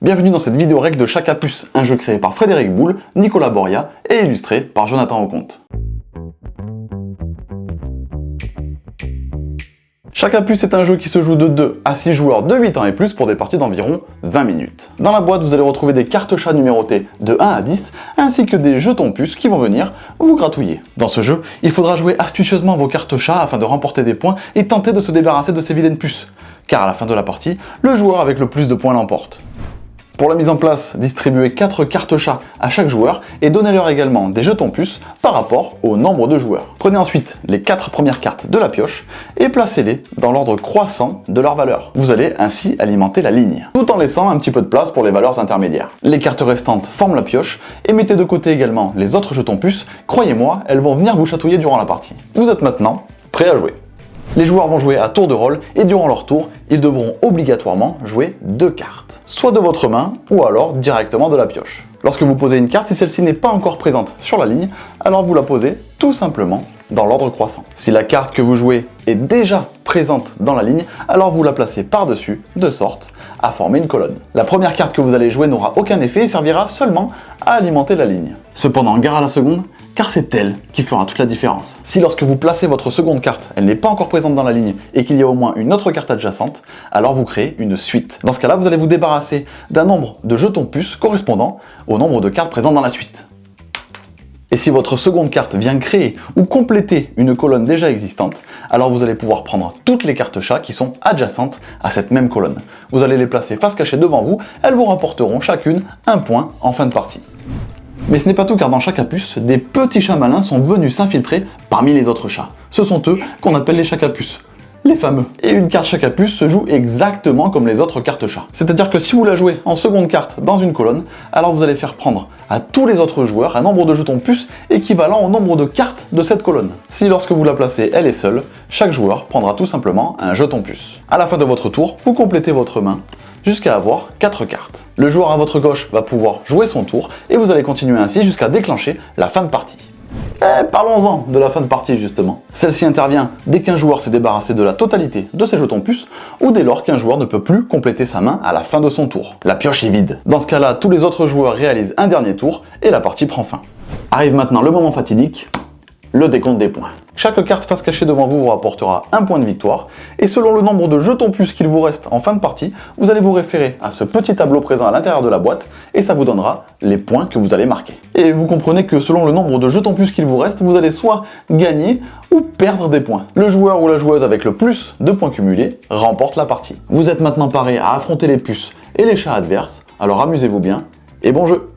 Bienvenue dans cette vidéo règle de Chaque à Puce, un jeu créé par Frédéric Boule, Nicolas Boria et illustré par Jonathan Auconte. Chaque à Puce est un jeu qui se joue de 2 à 6 joueurs de 8 ans et plus pour des parties d'environ 20 minutes. Dans la boîte, vous allez retrouver des cartes chats numérotées de 1 à 10, ainsi que des jetons puces qui vont venir vous gratouiller. Dans ce jeu, il faudra jouer astucieusement vos cartes chats afin de remporter des points et tenter de se débarrasser de ces vilaines puces, car à la fin de la partie, le joueur avec le plus de points l'emporte. Pour la mise en place, distribuez 4 cartes chats à chaque joueur et donnez-leur également des jetons puces par rapport au nombre de joueurs. Prenez ensuite les 4 premières cartes de la pioche et placez-les dans l'ordre croissant de leur valeur. Vous allez ainsi alimenter la ligne, tout en laissant un petit peu de place pour les valeurs intermédiaires. Les cartes restantes forment la pioche et mettez de côté également les autres jetons puces. Croyez-moi, elles vont venir vous chatouiller durant la partie. Vous êtes maintenant prêt à jouer. Les joueurs vont jouer à tour de rôle et durant leur tour, ils devront obligatoirement jouer 2 cartes, soit de votre main ou alors directement de la pioche. Lorsque vous posez une carte, si celle-ci n'est pas encore présente sur la ligne, alors vous la posez tout simplement dans l'ordre croissant. Si la carte que vous jouez est déjà présente dans la ligne, alors vous la placez par-dessus de sorte à former une colonne. La première carte que vous allez jouer n'aura aucun effet et servira seulement à alimenter la ligne. Cependant, gare à la seconde, car c'est elle qui fera toute la différence. Si lorsque vous placez votre seconde carte, elle n'est pas encore présente dans la ligne et qu'il y a au moins une autre carte adjacente, alors vous créez une suite. Dans ce cas-là, vous allez vous débarrasser d'un nombre de jetons puces correspondant au nombre de cartes présentes dans la suite. Et si votre seconde carte vient créer ou compléter une colonne déjà existante, alors vous allez pouvoir prendre toutes les cartes chats qui sont adjacentes à cette même colonne. Vous allez les placer face cachée devant vous, elles vous rapporteront chacune un point en fin de partie. Mais ce n'est pas tout, car dans Chaque à Puce, des petits chats malins sont venus s'infiltrer parmi les autres chats. Ce sont eux qu'on appelle les Chaque à Puce, les fameux. Et une carte Chaque à Puce se joue exactement comme les autres cartes chats. C'est-à-dire que si vous la jouez en seconde carte dans une colonne, alors vous allez faire prendre à tous les autres joueurs un nombre de jetons puces équivalent au nombre de cartes de cette colonne. Si lorsque vous la placez, elle est seule, chaque joueur prendra tout simplement un jeton puce. À la fin de votre tour, vous complétez votre main jusqu'à avoir 4 cartes. Le joueur à votre gauche va pouvoir jouer son tour et vous allez continuer ainsi jusqu'à déclencher la fin de partie. Parlons-en de la fin de partie justement. Celle-ci intervient dès qu'un joueur s'est débarrassé de la totalité de ses jetons puces ou dès lors qu'un joueur ne peut plus compléter sa main à la fin de son tour. La pioche est vide. Dans ce cas-là, tous les autres joueurs réalisent un dernier tour et la partie prend fin. Arrive maintenant le moment fatidique, le décompte des points. Chaque carte face cachée devant vous vous rapportera un point de victoire, et selon le nombre de jetons puces qu'il vous reste en fin de partie, vous allez vous référer à ce petit tableau présent à l'intérieur de la boîte, et ça vous donnera les points que vous allez marquer. Et vous comprenez que selon le nombre de jetons puces qu'il vous reste, vous allez soit gagner ou perdre des points. Le joueur ou la joueuse avec le plus de points cumulés remporte la partie. Vous êtes maintenant paré à affronter les puces et les chats adverses, alors amusez-vous bien, et bon jeu!